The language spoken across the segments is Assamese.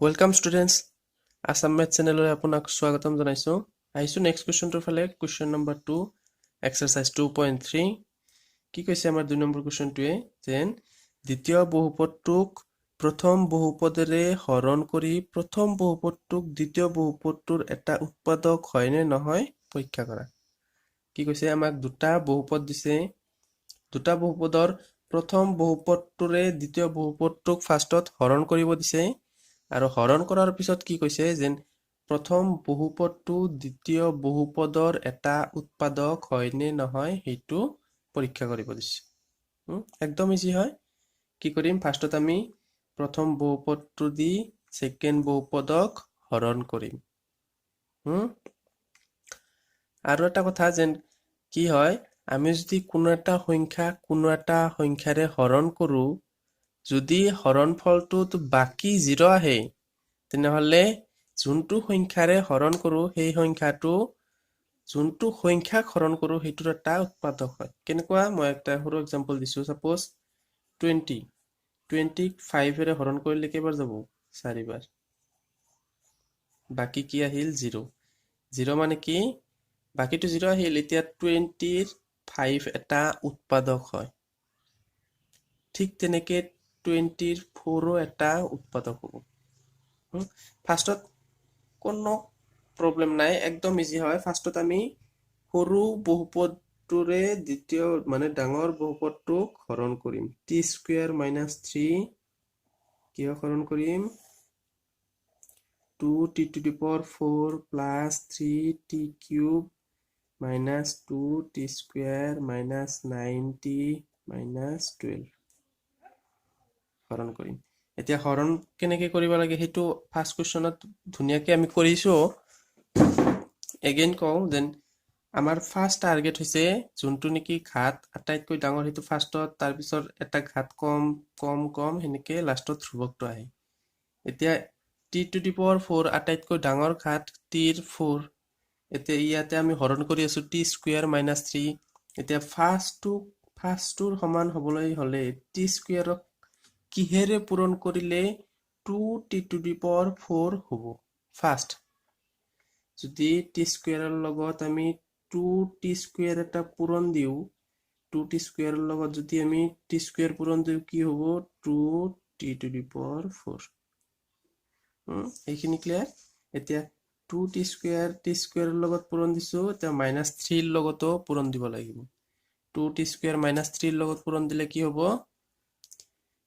Welcome students. ASSAM MATHS channel আপোনাক স্বাগতম জনাইছো। আহিছো next question টোৰ ফালে question number 2 exercise 2.3 কি কৈছে আমাৰ 2 নম্বৰ question টোৱে যেন দ্বিতীয় বহুপদটোক প্ৰথম বহুপদৰে হৰণ কৰি প্ৰথম বহুপদটোক দ্বিতীয় বহুপদটোৰ এটা উৎপাদক হয় নে নহয় পৰীক্ষা কৰা। কি কৈছে আমাক দুটা বহুপদ দিছে দুটা বহুপদৰ প্ৰথম বহুপদটোৰে দ্বিতীয় বহুপদটোক ফাৰ্ষ্টত হৰণ কৰিব দিছে আৰু হৰণ কৰাৰ পিছত কি কৈছে যেন প্ৰথম বহুপদটো দ্বিতীয় বহুপদৰ এটা উৎপাদক হয় নে নহয় হেতু পৰীক্ষা কৰিব দিছে। একদম ইজি হয়। কি কৰিম ফাৰ্ষ্টত আমি প্ৰথম বহুপদটো দি সেকেন্ড বহুপদক হৰণ কৰিম। আৰু এটা কথা যেন কি হয় আমি যদি কোনো এটা সংখ্যাৰে হৰণ কৰো যদি হৰণ ফলটো বাকি 0 আহে তেনেহলে যোনটো সংখ্যাৰে হৰণ কৰো সেই সংখ্যাটো যোনটো সংখ্যাক হৰণ কৰো হেতুৰ এটা উৎপাদক হয়। কেনেকুৱা মই একটা সৰু एग्जांपल দিছো সাপোজ 20 ক 5 এৰে হৰণ কৰিলে কেইবাৰ যাব 4 বাৰ বাকি কি আহিল 0 0 মানে কি বাকিটো 0 আহিল এতিয়া 20 ৰ 5 এটা উৎপাদক হয় ঠিক তেনেকে 20 ৰ 4 এটা উৎপাদক হ'ব। ফাৰ্ষ্টত কোনো প্ৰবলেম নাই একদম ইজি হয়। ফাৰ্ষ্টত আমি সৰু বহুপদটোৰে দ্বিতীয় মানে ডাঙৰ বহুপদটোক হৰণ কৰিম t² - 3 কিয় হৰণ কৰিম 2t⁴ plus 3t³ - 2t² - 9t - 12 হৰণ কৰিম। এতিয়া হৰণ কেনেকে কৰিব লাগে হেতু ফাৰ্স্ট কোৱেশ্চনত ধুনিয়াকে আমি কৰিছো। এগেইন কও দেন আমাৰ ফাৰ্স্ট টাৰ্গেট হৈছে যোনটো নেকি ঘাত আটাইতকৈ ডাঙৰ হেতু ফাৰ্স্টত তাৰ পিছত এটা ঘাত কম কম কম হেনেকে লাষ্টত ধ্ৰুবকটো আহে। এতিয়া t⁴ আটাইতকৈ ডাঙৰ ঘাত t⁴ এতিয়া ইয়াতে আমি হৰণ কৰি আছো t² - 3 এতিয়া ফাৰ্স্টটোৰ সমান হবলৈ হলে t² ক কিহেৰে পূৰণ কৰিলে 2t⁴ হ'ব। ফাৰ্স্ট যদি t² ৰ লগত আমি 2t² এটা পূৰণ দিও 2t² ৰ লগত যদি আমি t² পূৰণ দিও কি হ'ব 2t⁴ এইখিনি ক্লিয়াৰ। এতিয়া 2t² ৰ লগত পূৰণ দিছো এতিয়া -3 ৰ লগতো পূৰণ দিব লাগিব 2t² - 3 ৰ লগত পূৰণ দিলে কি হ'ব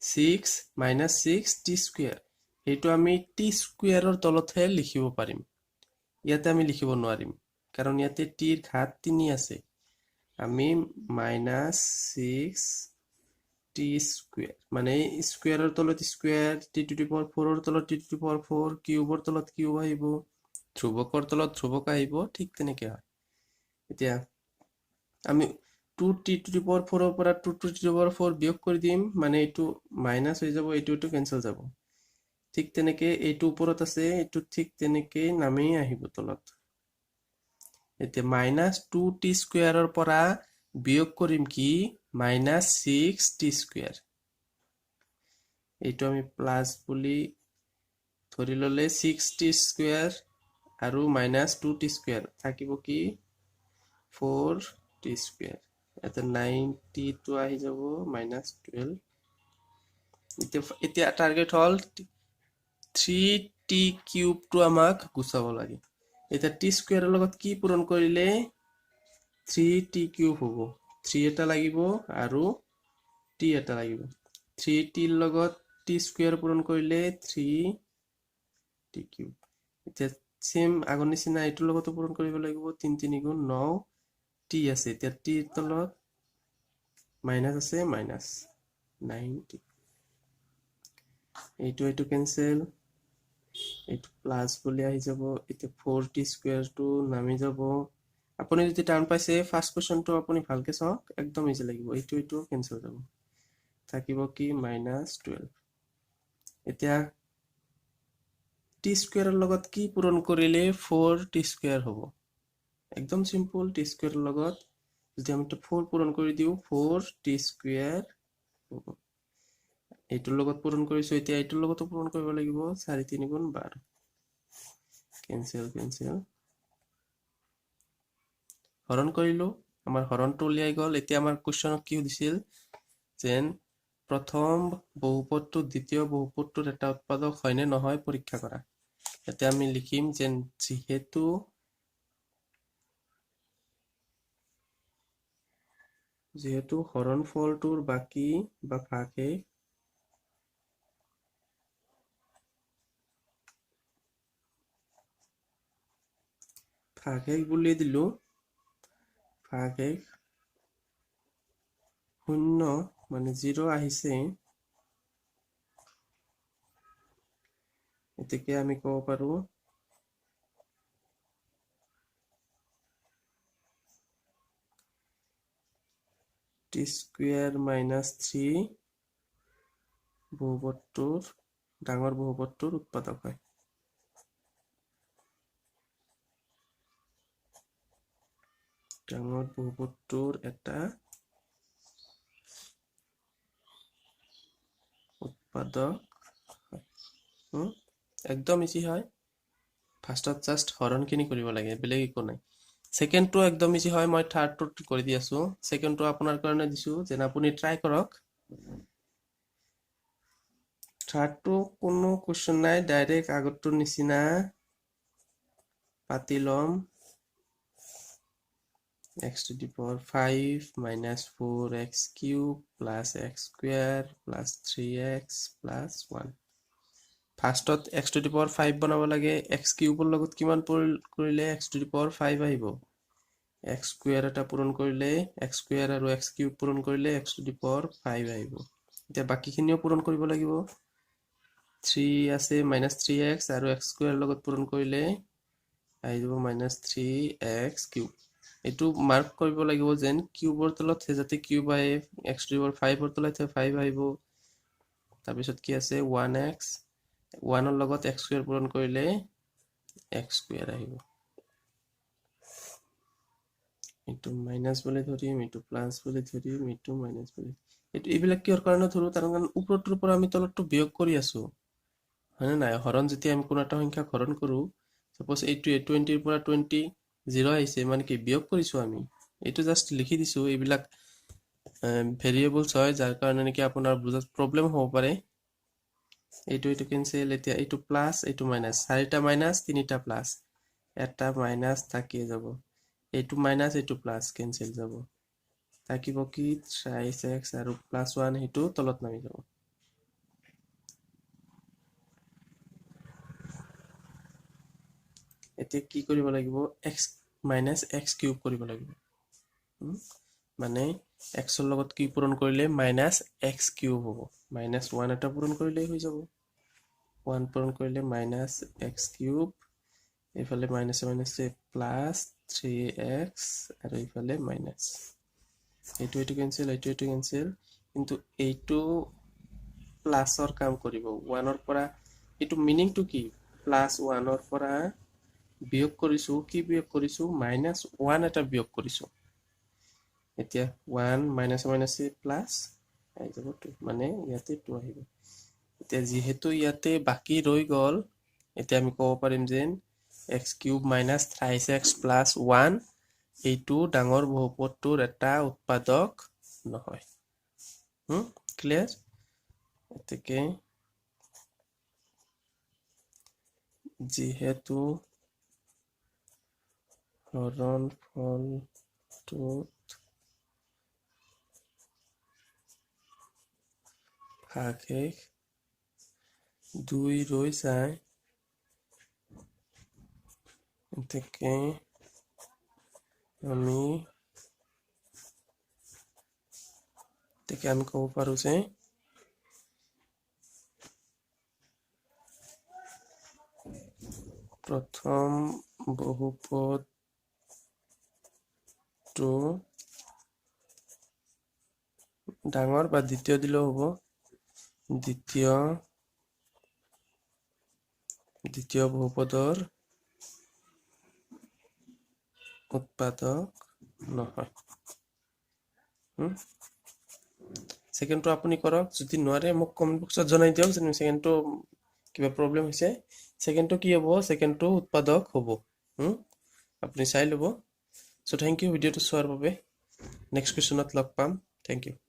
6 - 6t²। এইটো আমি t² ৰ তলতহে লিখিব পাৰিম ইয়াতে আমি লিখিব নোৱাৰিম কাৰণ ইয়াতে t ৰ ঘাত 3 আছে আমি -6t² মানে স্কয়াৰৰ তলত স্কয়াৰ t⁴ ৰ তলত t⁴ কিউবৰ তলত কিউব আহিব ধ্ৰুবকৰ তলত ধ্ৰুবক আহিব ঠিক তেনেকে হয়। এতিয়া আমি 2t⁴ ৰ পৰা 2t⁴ বিয়োগ কৰি দিম মানে এইটো মাইনাস হৈ যাব এইটো কেনসেল যাব ঠিক তেনেকে এইটো ওপৰত আছে এইটো ঠিক তেনেকে নামি আহিব তলত। এতিয়া -2t² ৰ পৰা বিয়োগ কৰিম কি -6t²। এইটো আমি প্লাস বুলি ধৰি ললে 6t² আৰু -2t² থাকিব কি 4t²। এটা 90 টো আহি যাব -12। এতিয়া টাৰ্গেট হল 3t³ টো আমাক গুচাব লাগে। এতিয়া t² ৰ লগত কি পূৰণ কৰিলে 3t³ হ'ব 3 এটা লাগিব আৰু t এটা লাগিব 3t ৰ লগত t² পূৰণ কৰিলে 3t³। এতিয়া সেম আগৰ নিচিনা এইটোৰ লগতো পূৰণ কৰিব লাগিব 3 3 গুণ 9 t আছে এতিয়া t ৰ তলত মাইনাস আছে -9t এইটো কেনসেল এইটো প্লাস বুলি আহি যাব। এতিয়া 4t² টো নামি যাব। আপুনি যদি টান পাইছে ফাৰ্স্ট কোৱেশ্চনটো আপুনি ভালকে চাওক একদম ইজি লাগিব এইটো কেনসেল যাব থাকিব কি -12। এতিয়া t² ৰ লগত কি পূৰণ কৰিলে 4t² হ'ব একদম সিম্পল t² ৰ লগত যদি আমি 4 পূৰণ কৰি দিও 4t² হ'ব। এইটোৰ লগত পূৰণ কৰিছো, এতিয়া এইটোৰ লগতো পূৰণ কৰিব লাগিব। 4 3 গুণ 12, কেনসেল কেনসেল, হৰণ কৰিলো, আমাৰ হৰণটো উলিয়াই গল। এতিয়া আমাৰ কোৱেশ্চনত কি দিছিল, যেন প্ৰথম বহুপদটো দ্বিতীয় বহুপদটোৰ এটা উৎপাদক হয় নে নহয় পৰীক্ষা কৰা। এতিয়া আমি লিখিম যেন যিহেতু হৰণ ফলটোৰ বাকি বা ভাগশেষ বুলি দিলো, ভাগশেষ 0 মানে 0 আহিছে, এতিকে আমি কব পাৰো t² - 3 বহুপদটোৰ ডাঙৰ বহুপদটোৰ উৎপাদক হয়। ডাঙৰ বহুপদটোৰ এটা উৎপাদক হয়। একদম ইজি হয়। ফাৰ্ষ্টত জাষ্ট হৰণখিনি কৰিব লাগে, বেলেগ একো নাই। সেকেন্ডটো একদম ইজি হয়, মই থাৰ্ডটো কৰি দি আছো। সেকেন্ডটো আপোনাৰ কাৰণে দিছো, যেন আপুনি ট্ৰাই কৰক। থাৰ্ডটো কোনো কুৱেশ্যন নাই, ডাইৰেক্ট আগৰটোৰ নিচিনা পাতি লম। x⁵ - 4x³ + x² + 3x + 1। ফাৰ্ষ্টত x⁵ বনাব লাগে। x³ লগত কিমান কৰিলে x⁵ আহিব। x² এটা পূৰণ কৰিলে x² আৰু x³ পূৰণ কৰিলে x⁵ আহিব। এতিয়া বাকিখিনিও পূৰণ কৰিব লাগিব। 3 আছে -3x আৰু x² লগত পূৰণ কৰিলে আহি যাব -3x³। এইটো মাৰ্ক কৰিব লাগিব যেন কিউবৰ তলত যাতে কিউব আহে, x⁵ তলত 5 আহিব। তাৰপিছত কি আছে 1x, 1ৰ লগত x² পূৰণ কৰিলে x² আহিব। এইটো মাইনাস বুলি ধৰিম, এইটো প্লাস বুলি ধৰিম, এইটো মাইনাস বুলি। এইবিলাক কিহৰ কাৰণে ধৰো, তাৰ কাৰণ ওপৰটোৰ পৰা আমি তলতটো বিয়োগ কৰি আছো, হয়নে নাই? হৰণ যেতিয়া আমি কোনো এটা সংখ্যাক হৰণ কৰো, সাপোজ এইটোৱে 20ৰ পৰা 20 0 আহিছে, মানে কি বিয়োগ কৰিছো আমি। এইটো জাষ্ট লিখি দিছো। এইবিলাক ভেৰিয়েবলছ হয়, যাৰ কাৰণে নেকি আপোনাৰ বুজাত প্ৰব্লেম হ'ব পাৰে। এইটো কেনসেল। এতিয়া এইটো প্লাস, এইটো মাইনাস, 4টা মাইনাস 3টা প্লাস, এটা মাইনাস থাকিয়ে যাব। এইটো মাইনাস, এইটো প্লাস কেনসেল যাব। থাকিব কি 3x আৰু +1, সেইটো তলত নামি যাব। এতিয়া কি কৰিব লাগিব, x - x³ কৰিব লাগিব। মানে xৰ লগত কি পূৰণ কৰিলে -x³ হ'ব। -1 এটা পূৰণ কৰিলে হৈ যাব। 1 পূৰণ কৰিলে -x³, এইফালে মাইনাছে মাইনাছে প্লাস 3x আৰু এইফালে মাইনাস। এইটো কেনসেল, এইটো কেনসেল। কিন্তু এইটো প্লাসৰ কাম কৰিব। 1ৰ পৰা এইটো মিনিংটো কি, +1ৰ পৰা বিয়োগ কৰিছো। কি বিয়োগ কৰিছো, -1 এটা বিয়োগ কৰিছো। এতিয়া 1 মাইনাছে মাইনাছে প্লাস আহি যাব 2, মানে ইয়াতে 2 আহিব। এতিয়া যিহেতু ইয়াতে বাকি ৰৈ গল, এতিয়া আমি ক'ব পাৰিম যেন x³ - 3x + 1 এইটো ডাঙৰ বহুপদটোৰ এটা উৎপাদক নহয়। ক্লিয়াৰ? এতেকে যিহেতু হৰণ ফলটোত ভাগশেষ 2 ৰৈ যায়, এতেকে আমি ক'ব পাৰো যে প্ৰথম বহুপদটো ডাঙৰ বা দ্বিতীয় দিলেও হ'ব, দ্বিতীয় বহুপদৰ উৎপাদক নহয়। সেকেন্ডটো আপুনি কৰক যদি নোৱাৰে মোক কমেন্ট বক্সত জনাই দিয়ক যে সেকেন্ডটো কিবা প্ৰবলেম হৈছে সেকেন্ডটো কি হ'ব সেকেন্ডটো উৎপাদক হ'ব আপুনি চাই ল'ব সো থ্যাংক ইউ ভিডিওটো চোৱাৰ বাবে নেক্সট কোৱেশ্চনত লগ পাম থ্যাংক ইউ